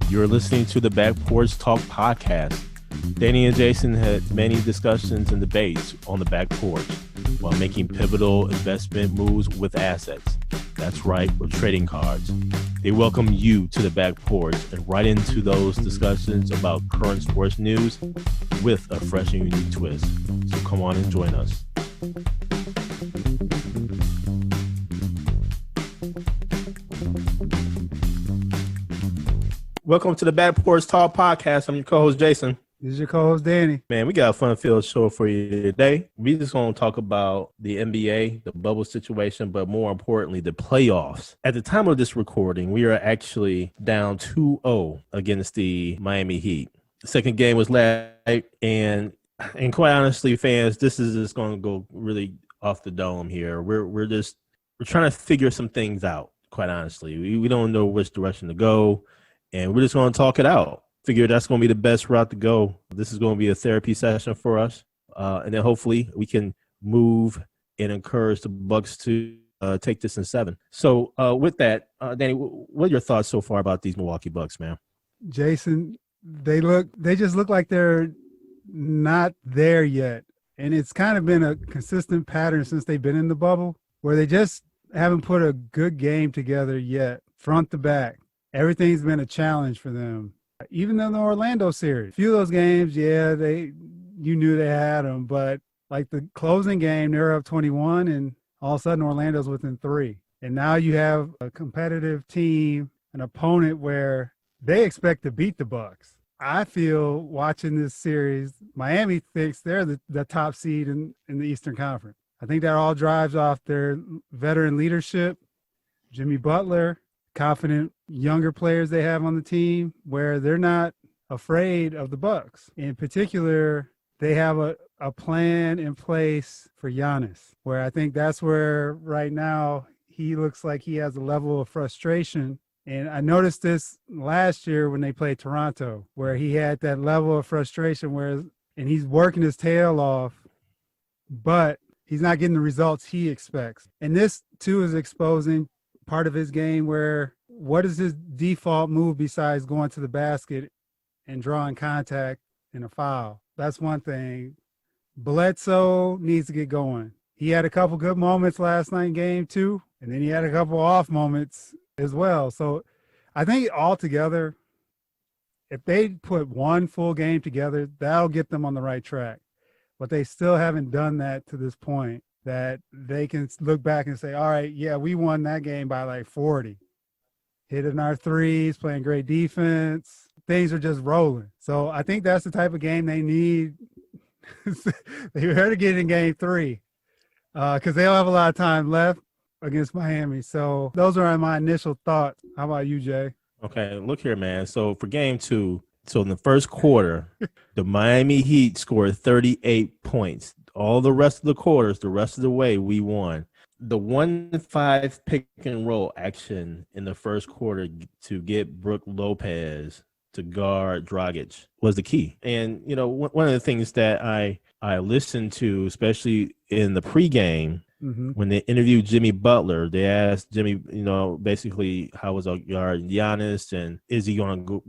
You're listening to the Back Porch Talk podcast. Danny and Jason had many discussions and debates on the back porch while making pivotal investment moves with assets. That's right, with trading cards. They welcome you to the back porch and right into those discussions about current sports news with a fresh and unique twist. So come on and join us. Welcome to the Back Porch Talk podcast. I'm your co-host, Jason. This is your co-host, Danny. Man, we got a fun-filled show for you today. We just going to talk about the NBA, the bubble situation, but more importantly, the playoffs. At the time of this recording, we are actually down 2-0 against the Miami Heat. The second game was last night, and quite honestly, fans, this is just going to go really off the dome here. We're trying to figure some things out, quite honestly. We don't know which direction to go, and we're just going to talk it out. Figure that's going to be the best route to go. This is going to be a therapy session for us. And then hopefully we can move and encourage the Bucks to take this in 7. So with that, Danny, what are your thoughts so far about these Milwaukee Bucks, man? Jason, they just look like they're not there yet. And it's kind of been a consistent pattern since they've been in the bubble where they just haven't put a good game together yet, front to back. Everything's been a challenge for them. Even in the Orlando series, a few of those games, you knew they had them, but like the closing game, they were up 21, and all of a sudden Orlando's within 3. And now you have a competitive team, an opponent where they expect to beat the Bucks. I feel watching this series, Miami thinks they're the top seed in the Eastern Conference. I think that all drives off their veteran leadership, Jimmy Butler, confident younger players they have on the team where they're not afraid of the Bucks. In particular, they have a plan in place for Giannis, where I think that's where right now he looks like he has a level of frustration. And I noticed this last year when they played Toronto, where he had that level of frustration and he's working his tail off, but he's not getting the results he expects. And this too is exposing part of his game where what is his default move besides going to the basket and drawing contact in a foul? That's one thing. Bledsoe needs to get going. He had a couple good moments last night in game 2, and then he had a couple off moments as well. So I think altogether, if they put one full game together, that'll get them on the right track. But they still haven't done that to this point, that they can look back and say, all right, yeah, we won that game by like 40. Hitting our threes, playing great defense. Things are just rolling. So I think that's the type of game they need. They better get in game 3 because they'll have a lot of time left against Miami. So those are my initial thoughts. How about you, Jay? Okay, look here, man. So for game 2, so in the first quarter, the Miami Heat scored 38 points. All the rest of the quarters, the rest of the way, we won. The 1-5 pick and roll action in the first quarter to get Brook Lopez to guard Dragic was the key. And, you know, one of the things that I listened to, especially in the pregame, when they interviewed Jimmy Butler, they asked Jimmy, you know, basically how was our guard Giannis and is he going to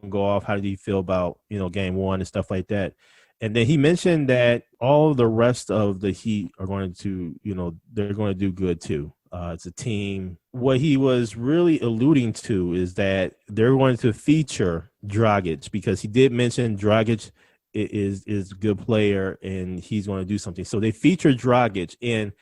go off? How did he feel about, you know, game 1 and stuff like that? And then he mentioned that all the rest of the Heat are going to, you know, they're going to do good too. It's a team. What he was really alluding to is that they're going to feature Dragic because he did mention Dragic is a good player and he's going to do something. So they featured Dragic, and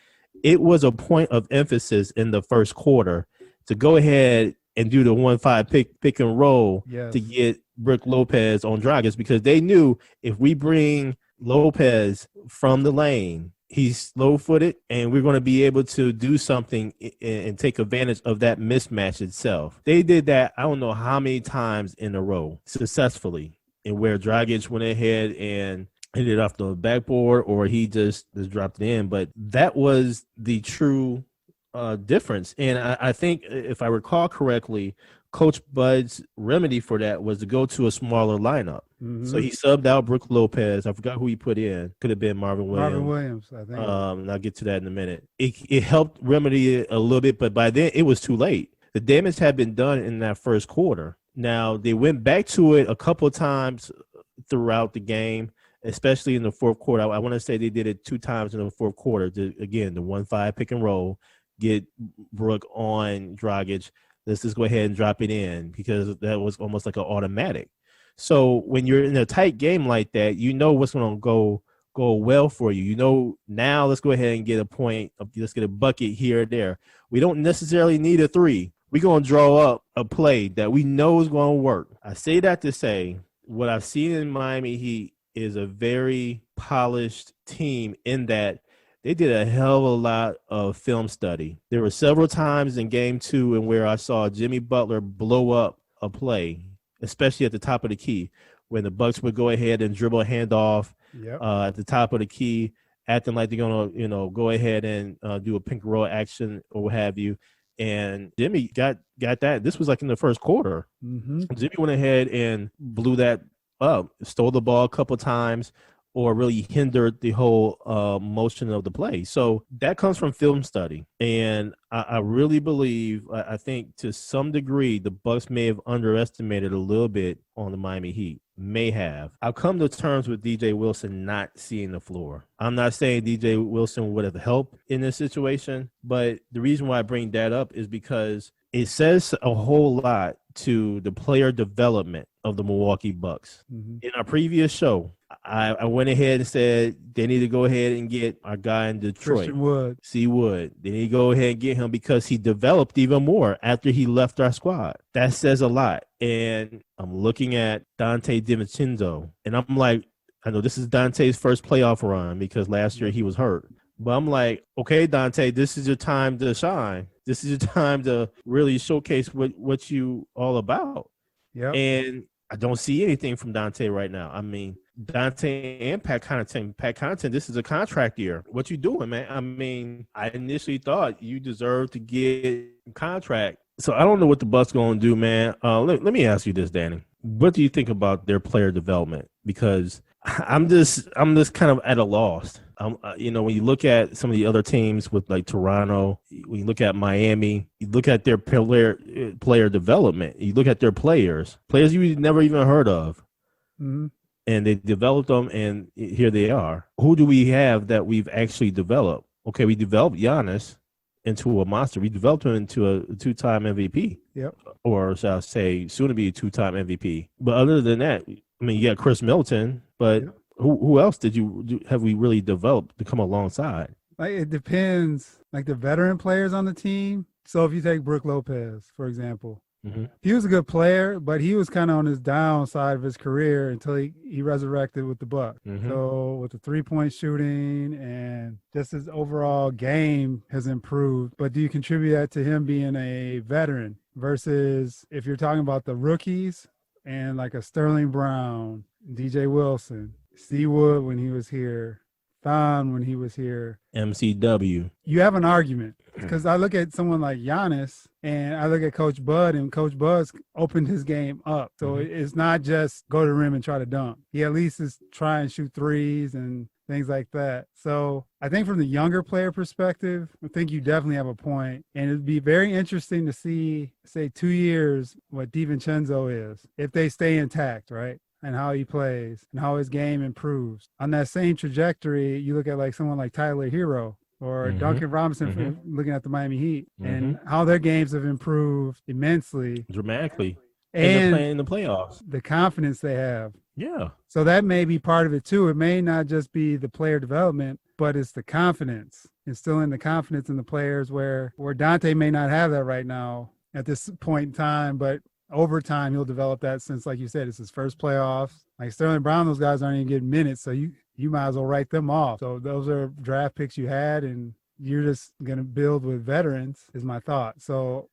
it was a point of emphasis in the first quarter to go ahead and do the 1-5 pick and roll to get Brook Lopez on Dragic because they knew if we bring Lopez from the lane, he's slow-footed, and we're going to be able to do something and take advantage of that mismatch itself. They did that I don't know how many times in a row successfully, and where Dragic went ahead and hit it off the backboard or he just dropped it in. But that was the true difference. And I think if I recall correctly, Coach Bud's remedy for that was to go to a smaller lineup. Mm-hmm. So he subbed out Brook Lopez. I forgot who he put in. Could have been Marvin Williams. I think. And I'll get to that in a minute. It helped remedy it a little bit, but by then it was too late. The damage had been done in that first quarter. Now, they went back to it a couple of times throughout the game, especially in the fourth quarter. I want to say they did it 2 times in the fourth quarter. Again, the 1-5 pick and roll, get Brooke on Dragic. Let's just go ahead and drop it in because that was almost like an automatic. So when you're in a tight game like that, you know what's going to go well for you. You know, now let's go ahead and get a point. Let's get a bucket here or there. We don't necessarily need a 3. We're going to draw up a play that we know is going to work. I say that to say what I've seen in Miami Heat is a very polished team in that they did a hell of a lot of film study. There were several times in game 2 in where I saw Jimmy Butler blow up a play, especially at the top of the key, when the Bucks would go ahead and dribble a handoff at the top of the key, acting like they're going to, go ahead and do a pick and roll action or what have you. And Jimmy got that. This was like in the first quarter. Mm-hmm. Jimmy went ahead and blew that up, stole the ball a couple times, or really hindered the whole motion of the play. So that comes from film study. And I really believe, I think to some degree, the Bucks may have underestimated a little bit on the Miami Heat. May have. I've come to terms with DJ Wilson not seeing the floor. I'm not saying DJ Wilson would have helped in this situation, but the reason why I bring that up is because it says a whole lot to the player development of the Milwaukee Bucks. Mm-hmm. In our previous show, I went ahead and said they need to go ahead and get our guy in Detroit, C. Wood. They need to go ahead and get him because he developed even more after he left our squad. That says a lot. And I'm looking at Dante DiVincenzo, and I'm like, I know this is Dante's first playoff run because last year he was hurt. But I'm like, okay, Dante, this is your time to shine. This is your time to really showcase what you all about. Yeah. And I don't see anything from Dante right now. I mean, Dante and Pat Connaughton, this is a contract year. What you doing, man? I mean, I initially thought you deserved to get a contract. So I don't know what the Bucks going to do, man. Let me ask you this, Danny. What do you think about their player development? Because I'm just kind of at a loss. When you look at some of the other teams with like Toronto, when you look at Miami, you look at their player development. You look at their players you never even heard of. Mm-hmm. And they developed them, and here they are. Who do we have that we've actually developed? Okay, we developed Giannis into a monster. We developed him into a 2-time MVP. Yep. Or shall I say, soon to be a 2-time MVP. But other than that, I mean, you got Chris Middleton, but who else have we really developed to come alongside? Like, it depends. Like the veteran players on the team. So if you take Brook Lopez, for example, mm-hmm. He was a good player, but he was kind of on his downside of his career until he resurrected with the Bucks. Mm-hmm. So with the 3-point shooting and just his overall game has improved. But do you contribute that to him being a veteran versus if you're talking about the rookies and like a Sterling Brown, DJ Wilson, C. Wood when he was here, Thon when he was here, MCW. You have an argument because I look at someone like Giannis and I look at Coach Bud, and Coach Bud's opened his game up. So it's not just go to the rim and try to dunk. He at least is try and shoot threes and things like that. So I think from the younger player perspective, I think you definitely have a point. And it'd be very interesting to see, say, 2 years what DiVincenzo is, if they stay intact, right? And how he plays and how his game improves. On that same trajectory, you look at like someone like Tyler Hero or Duncan Robinson from looking at the Miami Heat and how their games have improved immensely. Dramatically. And they're playing in the playoffs. The confidence they have. Yeah. So that may be part of it too. It may not just be the player development, but it's the confidence. Instilling the confidence in the players where Dante may not have that right now at this point in time, but over time, he'll develop that since, like you said, it's his first playoffs. Like Sterling Brown, those guys aren't even getting minutes, so you might as well write them off. So those are draft picks you had, and you're just going to build with veterans is my thought. So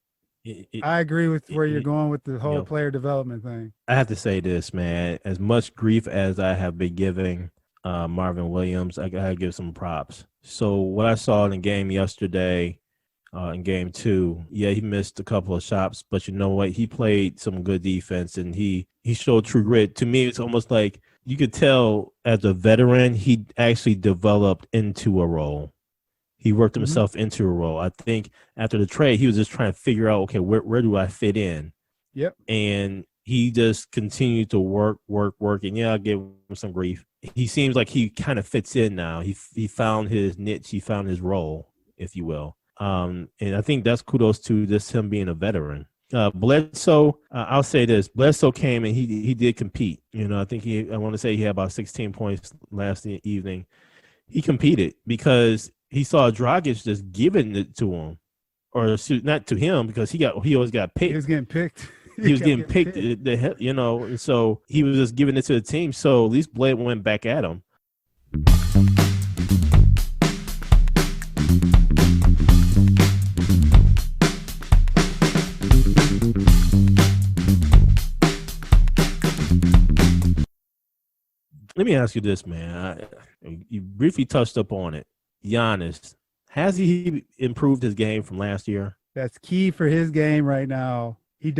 I agree with where you're going with the whole player development thing. I have to say this, man. As much grief as I have been giving Marvin Williams, I got to give some props. So what I saw in the game yesterday, in game 2, he missed a couple of shots, but you know what? He played some good defense, and he showed true grit. To me, it's almost like you could tell as a veteran, he actually developed into a role. He worked himself into a role. I think after the trade, he was just trying to figure out, okay, where do I fit in? Yep. And he just continued to work. And yeah, I give him some grief. He seems like he kind of fits in now. He found his niche. He found his role, if you will. And I think that's kudos to just him being a veteran. Bledsoe, I'll say this: Bledsoe came and he did compete. I think I want to say he had about 16 points last evening. He competed because he saw Dragic just giving it to him, or not to him because he always got picked. He was getting picked. He was getting picked. And so he was just giving it to the team. So at least Bled went back at him. Let me ask you this, man. You briefly touched up on it. Giannis, has he improved his game from last year? That's key for his game right now. He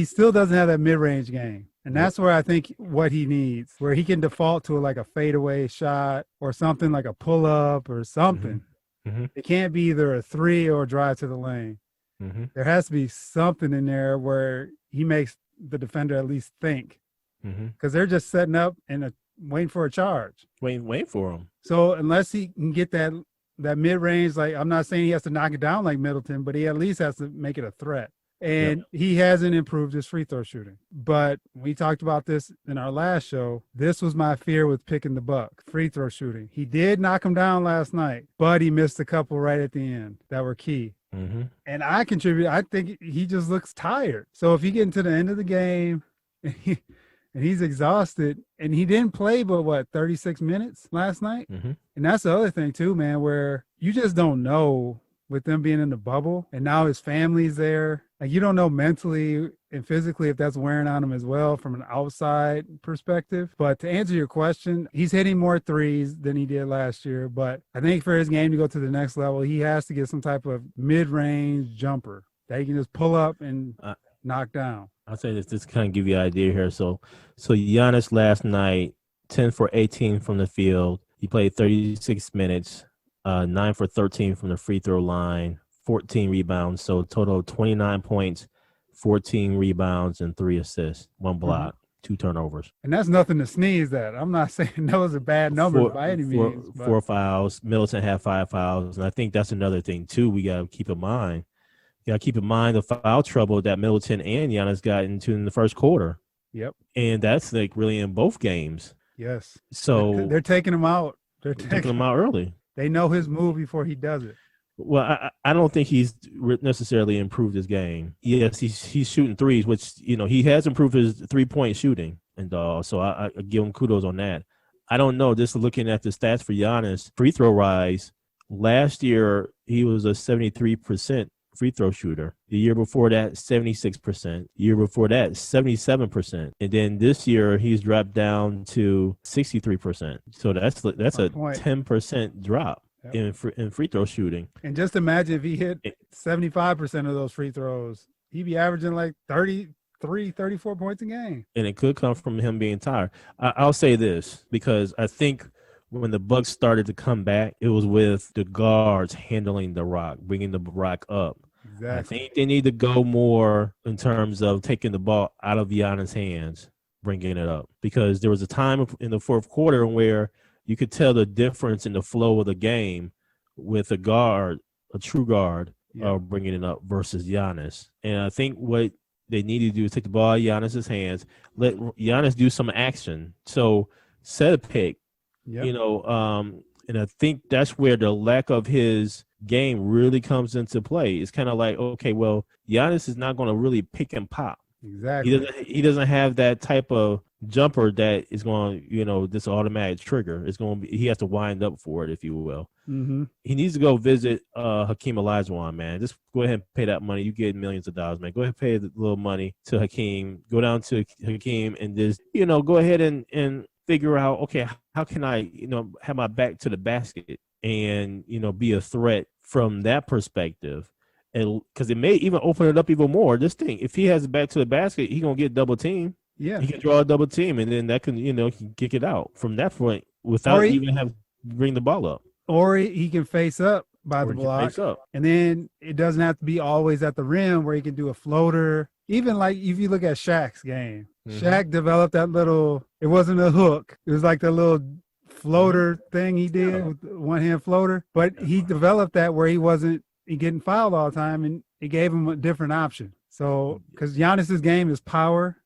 still doesn't have that mid-range game. And that's where I think what he needs, where he can default to like a fadeaway shot or something like a pull-up or something. Mm-hmm. It can't be either a three or a drive to the lane. Mm-hmm. There has to be something in there where he makes the defender at least think. Because they're just setting up and waiting for a charge. Waiting for him. So unless he can get that mid-range, like I'm not saying he has to knock it down like Middleton, but he at least has to make it a threat. And he hasn't improved his free throw shooting. But we talked about this in our last show. This was my fear with picking the Buck, free throw shooting. He did knock him down last night, but he missed a couple right at the end that were key. Mm-hmm. And I contribute. I think he just looks tired. So if you get into the end of the game and he's exhausted, and he didn't play but 36 minutes last night? Mm-hmm. And that's the other thing too, man, where you just don't know with them being in the bubble and now his family's there. Like you don't know mentally and physically if that's wearing on him as well from an outside perspective. But to answer your question, he's hitting more threes than he did last year. But I think for his game to go to the next level, he has to get some type of mid-range jumper that he can just pull up and knock down. I'll say this kind of give you an idea here. So Giannis last night, 10 for 18 from the field. He played 36 minutes, 9 for 13 from the free throw line, 14 rebounds. So total of 29 points, 14 rebounds, and 3 assists, 1 block, 2 turnovers. And that's nothing to sneeze at. I'm not saying those are bad numbers by any means. 4 fouls. Middleton had 5 fouls. And I think that's another thing, too, we got to keep in mind. You got to keep in mind the foul trouble that Middleton and Giannis got into in the first quarter. Yep. And that's like really in both games. Yes. So they're taking him out. They're taking him out early. They know his move before he does it. Well, I don't think he's necessarily improved his game. Yes, he's shooting threes, which, he has improved his 3-point shooting. And so I give him kudos on that. I don't know, just looking at the stats for Giannis, free throw rise, last year he was a 73% free throw shooter. The year before that, 76%. The year before that, 77%. And then this year, he's dropped down to 63%. So that's a 10% drop in free throw shooting. And just imagine if he hit 75% of those free throws, he'd be averaging like 33, 34 points a game. And it could come from him being tired. I'll say this, because I think when the Bucks started to come back, it was with the guards handling the rock, bringing the rock up. Exactly. I think they need to go more in terms of taking the ball out of Giannis' hands, bringing it up. Because there was a time in the fourth quarter where you could tell the difference in the flow of the game with a true guard, bringing it up versus Giannis. And I think what they need to do is take the ball out of Giannis' hands, let Giannis do some action. So set a pick, and I think that's where the lack of his game really comes into play. It's kind of like, okay, well, Giannis is not going to really pick and pop. Exactly. He doesn't have that type of jumper that is going to, this automatic trigger. It's going to be, he has to wind up for it, if you will. Mm-hmm. He needs to go visit Hakeem Olajuwon, man. Just go ahead and pay that money. You get millions of dollars, man. Go ahead and pay the little money to Hakeem. Go down to Hakeem and just, go ahead and figure out, okay, how can I, have my back to the basket and, be a threat from that perspective. And because it may even open it up even more. This thing, if he has it back to the basket, he's going to get double team. Yeah. He can draw a double team, and then that can, he can kick it out from that point without even have to bring the ball up. Or he can face up by the block. And then it doesn't have to be always at the rim where he can do a floater even like if you look at Shaq's game, Mm-hmm. Shaq developed that little. It wasn't a hook. It was like the little floater thing he did with the one hand floater. But he developed that where he wasn't getting fouled all the time, and it gave him a different option. So because Giannis's game is power.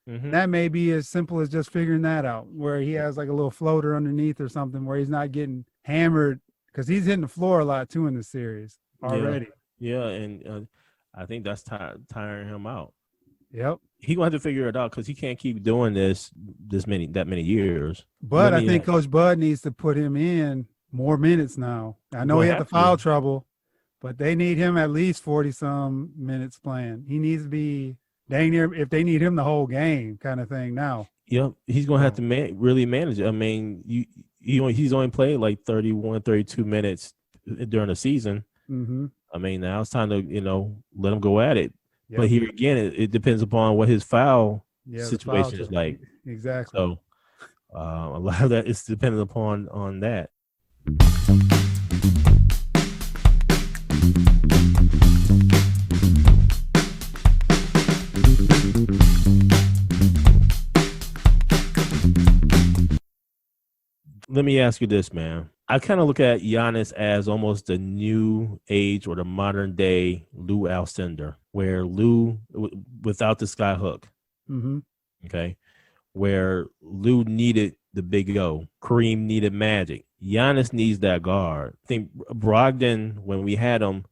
That may be as simple as just figuring that out, where he has like a little floater underneath or something where he's not getting hammered, because he's hitting the floor a lot too in the series already. Yeah, and I think that's tiring him out. Yep. He's going to have to figure it out because he can't keep doing that many years. But I think Coach Bud needs to put him in more minutes now. I know he had the foul trouble, but they need him at least 40-some minutes playing. He needs to be dang near, if they need him the whole game kind of thing now. Yep, he's going to have to really manage it. I mean, he's only played like 31, 32 minutes during the season. Mm-hmm. I mean, now it's time to, let him go at it. Yep. But here again, it depends upon what his foul situation is like. Exactly. So a lot of that is dependent on that. Let me ask you this, man. I kind of look at Giannis as almost the new age or the modern day Lou Alcindor, where Lou, without the sky hook, okay, where Lou needed the big O, Kareem needed Magic. Giannis needs that guard. I think Brogdon, when we had him,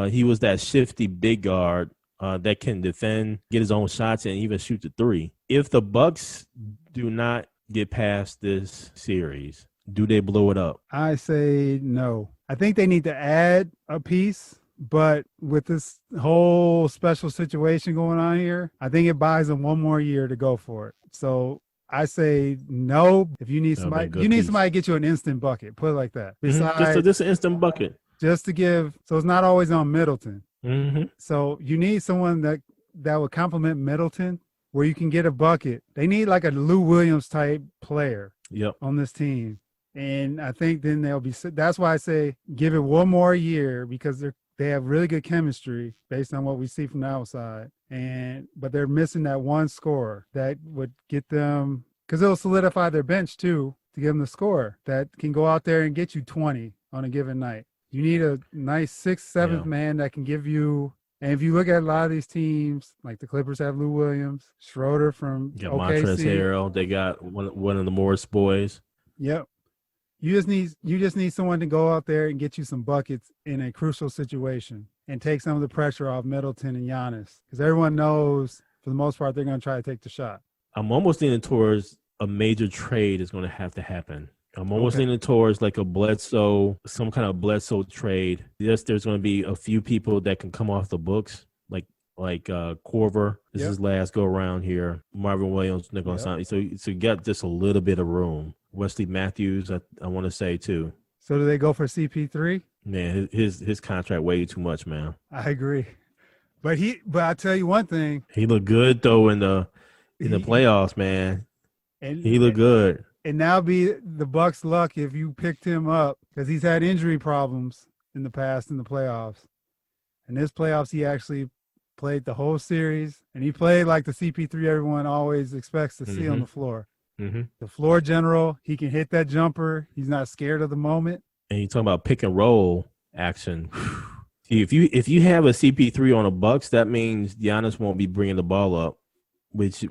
he was that shifty big guard that can defend, get his own shots, and even shoot the three. If the Bucks do not get past this series, do they blow it up? I say no. I think they need to add a piece, but with this whole special situation going on here, I think it buys them one more year to go for it. So I say no. If you need somebody, somebody to get you an instant bucket. Put it like that. Besides, just an instant bucket. Just to give, so it's not always on Middleton. Mm-hmm. So you need someone that would complement Middleton, where you can get a bucket. They need like a Lou Williams type player on this team. And I think then they'll be, that's why I say give it one more year, because they have really good chemistry based on what we see from the outside. But they're missing that one scorer that would get them, because it'll solidify their bench too, to give them the scorer that can go out there and get you 20 on a given night. You need a nice 6th, 7th man that can give you. And if you look at a lot of these teams, like the Clippers have Lou Williams, Schroeder from OKC. Montrezl Harrell. They got one of the Morris boys. Yep. You just need someone to go out there and get you some buckets in a crucial situation and take some of the pressure off Middleton and Giannis, because everyone knows for the most part they're going to try to take the shot. I'm almost leaning towards a major trade is going to have to happen. I'm almost leaning towards like some kind of Bledsoe trade. Yes, there's going to be a few people that can come off the books, like Korver. This is his last go around here. Marvin Williams, they're going to sign. So you got just a little bit of room. Wesley Matthews, I want to say too. So do they go for CP3? Man, his contract way too much, man. I agree, but I tell you one thing. He looked good though in the playoffs, man. And he looked good. And now be the Bucks' luck if you picked him up, because he's had injury problems in the past in the playoffs. In this playoffs, he actually played the whole series, and he played like the CP3 everyone always expects to see on the floor. Mm-hmm. The floor general, he can hit that jumper. He's not scared of the moment. And you talking about pick and roll action. See, if you have a CP3 on the Bucks, that means Giannis won't be bringing the ball up, which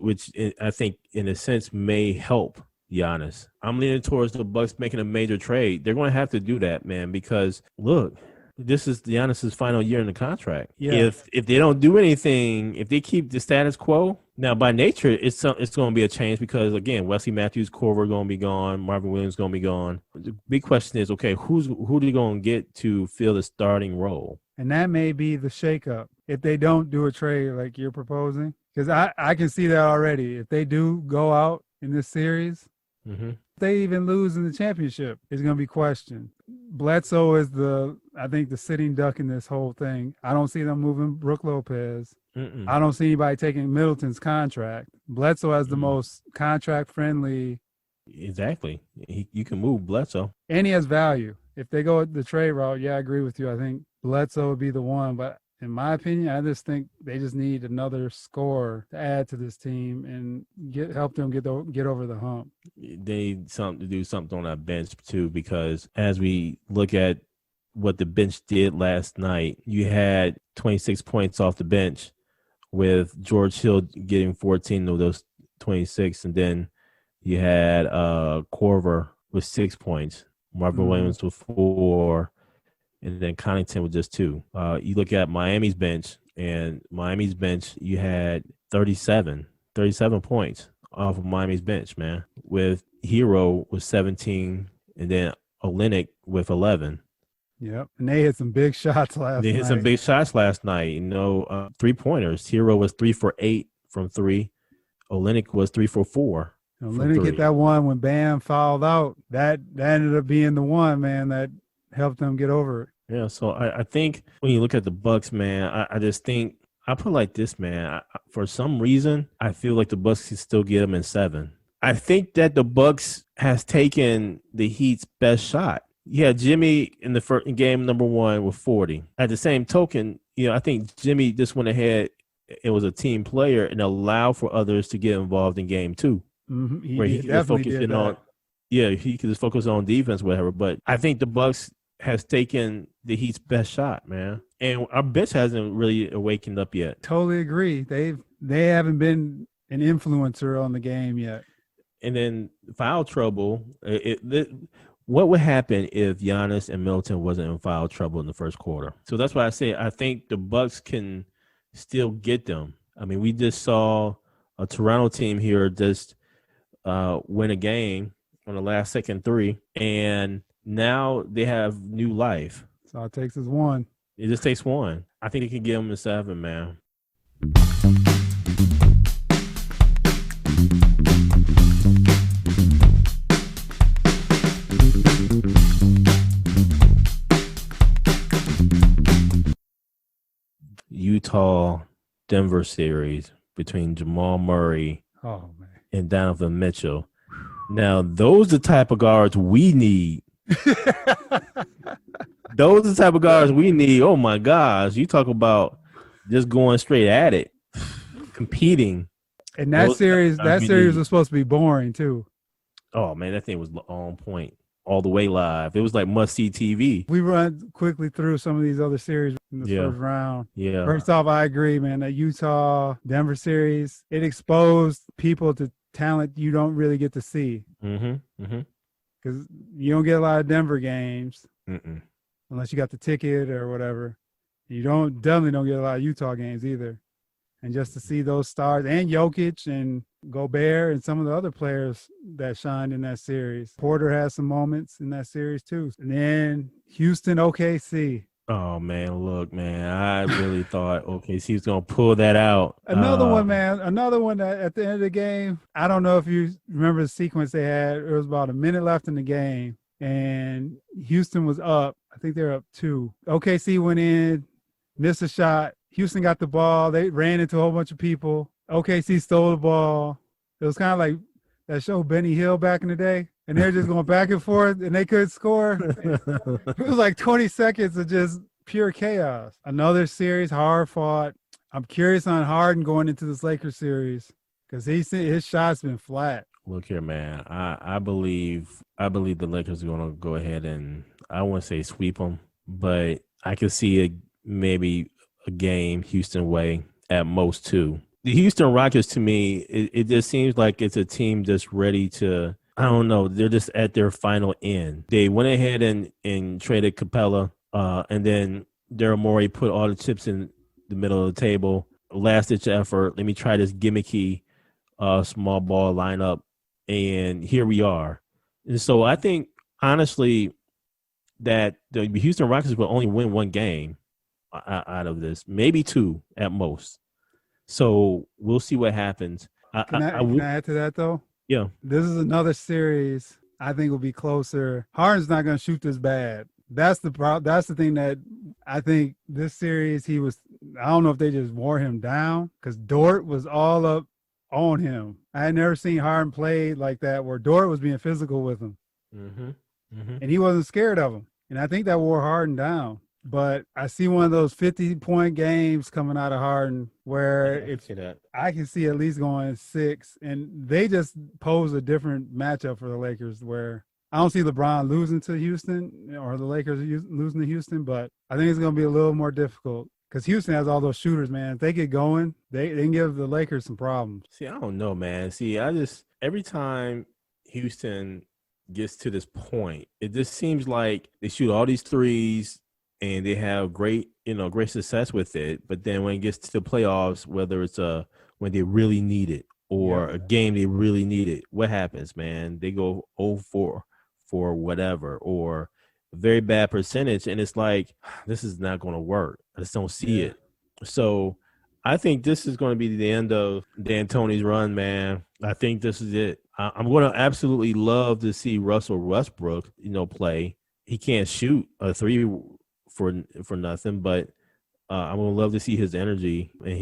I think in a sense may help Giannis. I'm leaning towards the Bucks making a major trade. They're going to have to do that, man, because look, this is Giannis's final year in the contract. Yeah. If they don't do anything, if they keep the status quo, now by nature it's going to be a change, because again, Wesley Matthews, Korver going to be gone, Marvin Williams going to be gone. The big question is, okay, who are they going to get to fill the starting role? And that may be the shakeup if they don't do a trade like you're proposing, because I can see that already. If they do go out in this series, if they even lose in the championship, it's going to be questioned. Bledsoe is I think the sitting duck in this whole thing. I don't see them moving Brook Lopez. I don't see anybody taking Middleton's contract. Bledsoe has the most contract-friendly. Exactly. You can move Bledsoe. And he has value. If they go the trade route, I agree with you. I think Bledsoe would be the one. But in my opinion, I just think they just need another scorer to add to this team and help them get over the hump. They need something to do something on that bench too, because as we look at what the bench did last night, you had 26 points off the bench with George Hill getting 14 of those 26, and then you had Corver with 6 points, Marvin Williams with 4, and then Connington with just 2. You look at Miami's bench, you had 37 points off of Miami's bench, man, with Hero with 17, and then Olynyk with 11. Yep, and they hit some big shots last night. 3-pointers. Hero was 3 for 8 from 3. Olynyk was 3 for 4. Olynyk hit that one when Bam fouled out. That ended up being the one, man, that helped them get over it. Yeah, so I think when you look at the Bucks, man, I just think I put it like this, man. For some reason, I feel like the Bucks can still get them in 7. I think that the Bucks has taken the Heat's best shot. Yeah, Jimmy in game number 1 with 40. At the same token, I think Jimmy just went ahead. It was a team player and allowed for others to get involved in game 2, where he could focus in on. Yeah, he could just focus on defense, whatever. But I think the Bucks has taken the Heat's best shot, man, and our bench hasn't really awakened up yet. Totally agree. They haven't been an influencer on the game yet. And then foul trouble. What would happen if Giannis and Middleton wasn't in foul trouble in the first quarter? So that's why I say I think the Bucks can still get them. I mean, we just saw a Toronto team here just win a game on the last second 3, and now they have new life. So all it takes is one. It just takes one. I think they can get them to 7, man. Utah-Denver series between Jamal Murray and Donovan Mitchell. Now, those are the type of guards we need. Those are the type of guards we need. Oh, my gosh. You talk about just going straight at it, competing. And that series was supposed to be boring, too. Oh, man, that thing was on point. All the way live. It was like must-see TV. We run quickly through some of these other series in the first round. Yeah. First off, I agree, man. That Utah-Denver series, it exposed people to talent you don't really get to see. Because you don't get a lot of Denver games unless you got the ticket or whatever. You definitely don't get a lot of Utah games either. And just to see those stars and Jokic and Gobert and some of the other players that shined in that series. Porter has some moments in that series too. And then Houston, OKC. Oh, man, look, man, I really thought OKC was going to pull that out. Another one, man. Another one that at the end of the game, I don't know if you remember the sequence they had. It was about a minute left in the game, and Houston was up. I think they were up 2. OKC went in, missed a shot. Houston got the ball. They ran into a whole bunch of people. OKC stole the ball. It was kind of like that show Benny Hill back in the day, and they're just going back and forth, and they couldn't score. It was like 20 seconds of just pure chaos. Another series, hard fought. I'm curious on Harden going into this Lakers series because his shot's been flat. Look here, man. I believe the Lakers are going to go ahead and I won't say sweep them, but I could see maybe a game Houston way at most 2. The Houston Rockets, to me, it just seems like it's a team just ready to, I don't know, they're just at their final end. They went ahead and traded Capella, and then Daryl Morey put all the chips in the middle of the table. Last-ditch effort. Let me try this gimmicky small ball lineup, and here we are. And so I think, honestly, that the Houston Rockets will only win 1 game out of this, maybe 2 at most. So we'll see what happens. Can I add to that, though? Yeah. This is another series I think will be closer. Harden's not going to shoot this bad. That's the problem. That's the thing that I think this series I don't know if they just wore him down because Dort was all up on him. I had never seen Harden play like that where Dort was being physical with him. And he wasn't scared of him. And I think that wore Harden down. But I see one of those 50-point games coming out of Harden where Yeah, I can if see that. I can see at least going 6, and they just pose a different matchup for the Lakers where I don't see LeBron losing to Houston or the Lakers losing to Houston, but I think it's going to be a little more difficult because Houston has all those shooters, man. If they get going, they can give the Lakers some problems. See, I don't know, man. See, every time Houston gets to this point, it just seems like they shoot all these threes and they have great success with it. But then when it gets to the playoffs, whether it's when they really need it or Yep. a game they really need it, what happens, man? They go 0-4 for whatever, or a very bad percentage, and it's like this is not going to work. I just don't see Yeah. it. So I think this is going to be the end of D'Antoni's run, man. I think this is it. I'm going to absolutely love to see Russell Westbrook, play. He can't shoot a three for nothing, but I'm going to love to see his energy and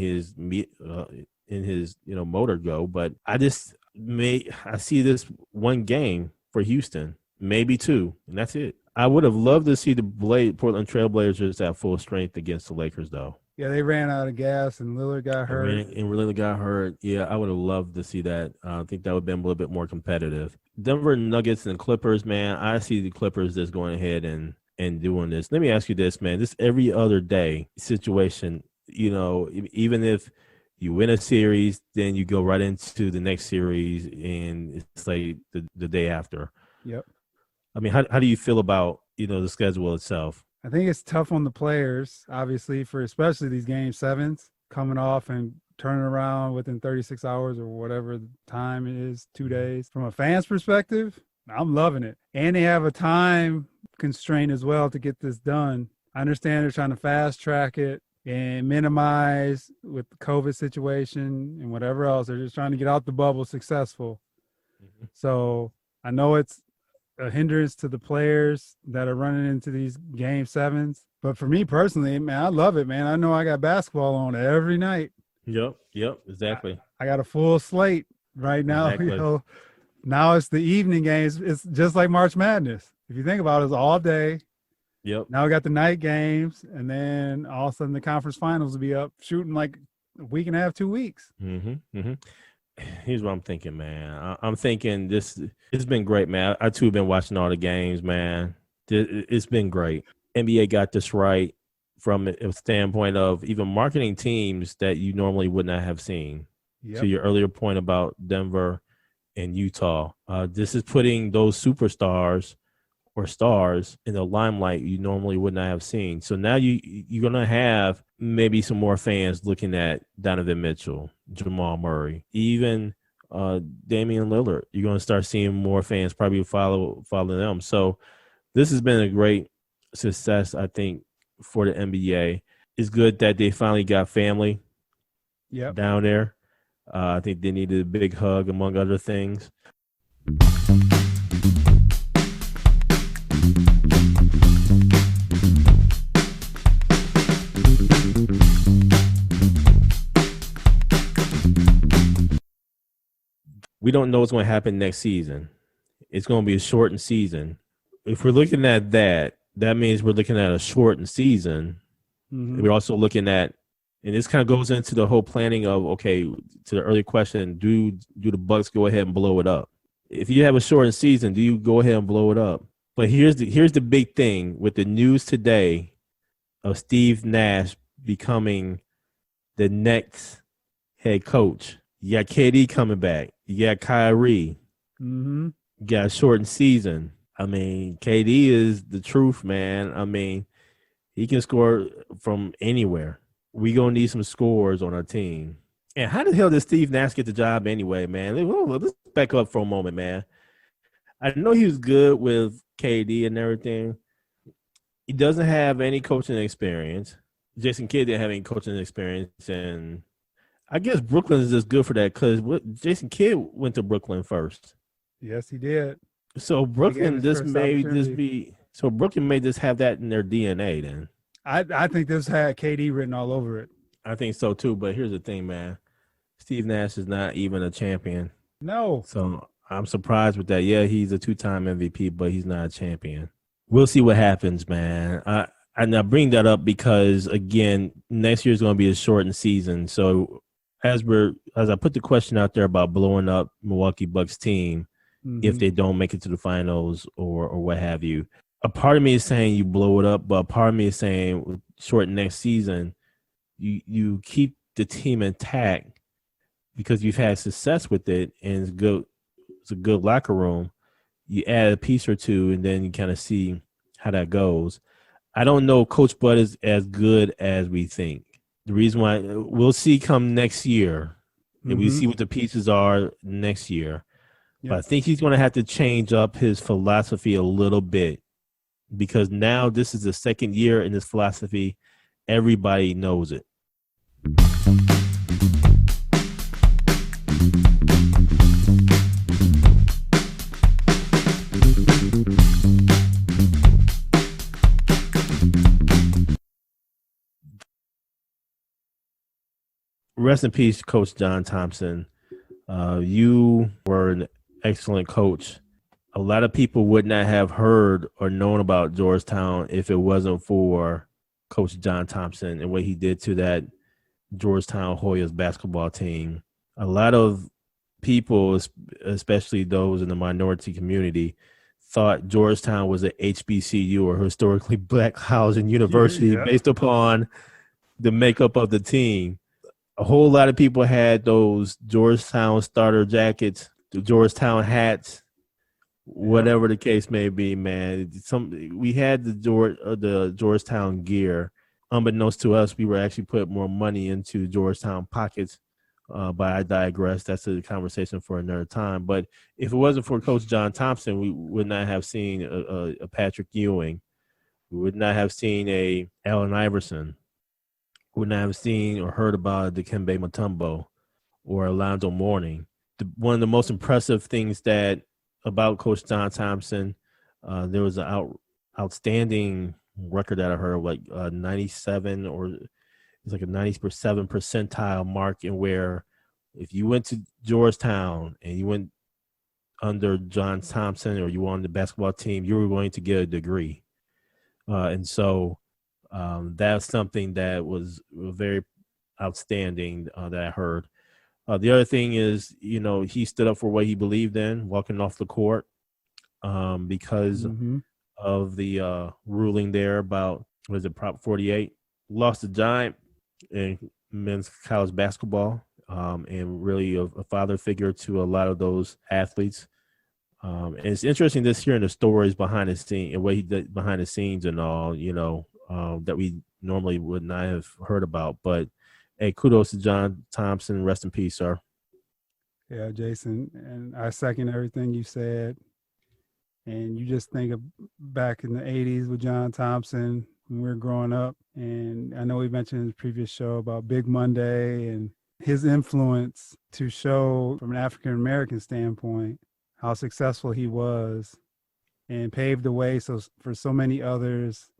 his motor go. But I see this one game for Houston, maybe two, and that's it. I would have loved to see the Portland Trailblazers at full strength against the Lakers, though. Yeah, they ran out of gas and Lillard got hurt. And really got hurt. Yeah, I would have loved to see that. I think that would have been a little bit more competitive. Denver Nuggets and Clippers, man. I see the Clippers just going ahead and doing this. Let me ask you this, man. This every other day situation, even if you win a series, then you go right into the next series, and it's like the day after. Yep. I mean, how do you feel about, the schedule itself? I think it's tough on the players, obviously, for especially these game sevens coming off and turning around within 36 hours or whatever the time is, 2 days. From a fan's perspective, I'm loving it. And they have a time constraint as well to get this done. I understand they're trying to fast track it and minimize with the COVID situation and whatever else. They're just trying to get out the bubble successful. Mm-hmm. So I know it's a hindrance to the players that are running into these game sevens. But for me personally, man, I love it, man. I know I got basketball on every night. Yep, exactly. I got a full slate right now. Exactly. Now it's the evening games. It's just like March Madness. If you think about it, it's all day. Yep. Now we got the night games, and then all of a sudden the conference finals will be up shooting like a week and a half, 2 weeks. Here's what I'm thinking, man. I'm thinking it's been great, man. I too have been watching all the games, man. It's been great. NBA got this right from a standpoint of even marketing teams that you normally would not have seen. Yep. To your earlier point about Denver and Utah, this is putting those superstars or stars in the limelight you normally would not have seen. So now you're going to have maybe some more fans looking at Donovan Mitchell, Jamal Murray, even Damian Lillard. You're going to start seeing more fans probably follow them. So this has been a great success, I think, for the NBA. It's good that they finally got family down there. I think they needed a big hug, among other things. We don't know what's going to happen next season. It's going to be a shortened season. If we're looking at that, that means we're looking at a shortened season. Mm-hmm. We're also looking at, and this kind of goes into the whole planning of, okay, to the early question, do the Bucks go ahead and blow it up? If you have a shortened season, do you go ahead and blow it up? But here's the big thing with the news today of Steve Nash becoming the next head coach. You got KD coming back. You got Kyrie. Mm-hmm. You got a shortened season. I mean, KD is the truth, man. I mean, he can score from anywhere. We gonna need some scores on our team. And how the hell did Steve Nash get the job anyway, man? Let's back up for a moment, man. I know he was good with KD and everything. He doesn't have any coaching experience. Jason Kidd didn't have any coaching experience, and I guess Brooklyn is just good for that because Jason Kidd went to Brooklyn first. Yes, he did. So Brooklyn Brooklyn may just have that in their DNA then. I think this had KD written all over it. I think so too, but here's the thing, man. Steve Nash is not even a champion. No. So I'm surprised with that. Yeah, he's a 2-time MVP, but he's not a champion. We'll see what happens, man. And I bring that up because, again, next year is going to be a shortened season. So as I put the question out there about blowing up Milwaukee Bucks team if they don't make it to the finals or what have you, a part of me is saying you blow it up, but a part of me is saying shorten next season, you keep the team intact because you've had success with it and it's good. It's a good locker room. You add a piece or two, and then you kind of see how that goes. I don't know Coach Bud is as good as we think. The reason why we'll see come next year, and we see what the pieces are next year. Yep. But I think he's going to have to change up his philosophy a little bit because now this is the second year in this philosophy. Everybody knows it. Rest in peace, Coach John Thompson. You were an excellent coach. A lot of people would not have heard or known about Georgetown if it wasn't for Coach John Thompson and what he did to that Georgetown Hoyas basketball team. A lot of people, especially those in the minority community, thought Georgetown was a HBCU or historically black housing university based upon the makeup of the team. A whole lot of people had those Georgetown starter jackets, the Georgetown hats, whatever the case may be, man. We had the Georgetown gear. Unbeknownst to us, we were actually put more money into Georgetown pockets. But I digress. That's a conversation for another time. But if it wasn't for Coach John Thompson, we would not have seen a Patrick Ewing. We would not have seen a Allen Iverson. We would not have seen or heard about Dikembe Mutombo or Alonzo Mourning. One of the most impressive things about Coach John Thompson, there was an outstanding record that I heard, like 97 or it's like a 97 percentile mark, in where if you went to Georgetown and you went under John Thompson or you were on the basketball team, you were going to get a degree. And so that's something that was very outstanding that I heard. The other thing is, he stood up for what he believed in, walking off the court because of the ruling there about, was it Prop 48? Lost a giant in men's college basketball and really a father figure to a lot of those athletes. And it's interesting this hearing the stories behind the scene and what he did behind the scenes and all, that we normally would not have heard about. But hey, kudos to John Thompson. Rest in peace, sir. Yeah, Jason, and I second everything you said. And you just think of back in the 80s with John Thompson when we were growing up. And I know we mentioned in the previous show about Big Monday and his influence to show from an African-American standpoint how successful he was and paved the way for so many others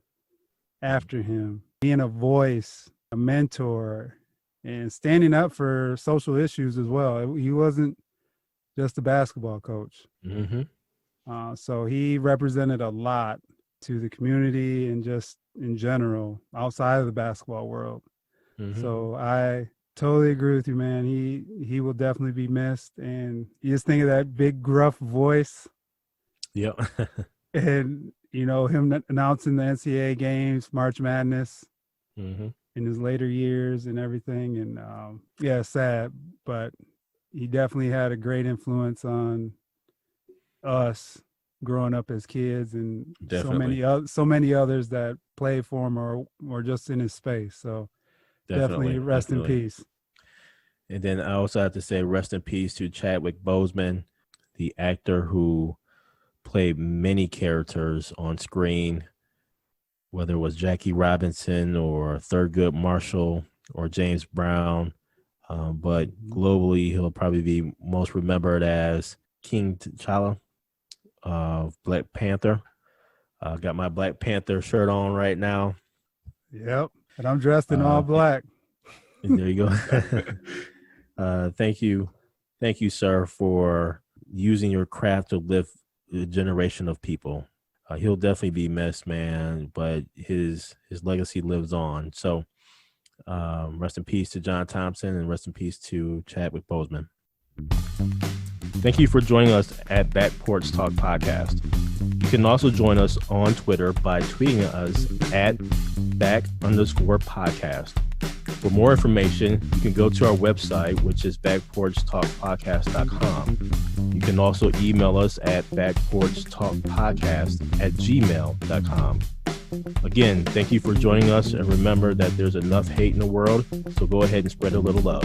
after him. Being a voice, a mentor, and standing up for social issues as well. He wasn't just a basketball coach. So he represented a lot to the community and just in general outside of the basketball world. So I totally agree with you, man. He will definitely be missed. And you just think of that big gruff voice. Yep. And, him announcing the NCAA games, March Madness in his later years and everything. And yeah, sad, but he definitely had a great influence on us growing up as kids, and so many others that played for him or just in his space. So definitely rest in peace. And then I also have to say rest in peace to Chadwick Boseman, the actor who played many characters on screen, whether it was Jackie Robinson or Thurgood Marshall or James Brown. But globally, he'll probably be most remembered as King T'Challa of Black Panther. Got my Black Panther shirt on right now. Yep. And I'm dressed in all black. There you go. Thank you, sir, for using your craft to lift a generation of people. He'll definitely be missed, man, but his legacy lives on. So rest in peace to John Thompson, and rest in peace to Chadwick Boseman. Thank you for joining us at Back Porch Talk Podcast. You can also join us on Twitter by tweeting us at @back_podcast. For more information, you can go to our website, which is backporchtalkpodcast.com. You can also email us at backporchtalkpodcast@gmail.com. Again, thank you for joining us, and remember that there's enough hate in the world, so go ahead and spread a little love.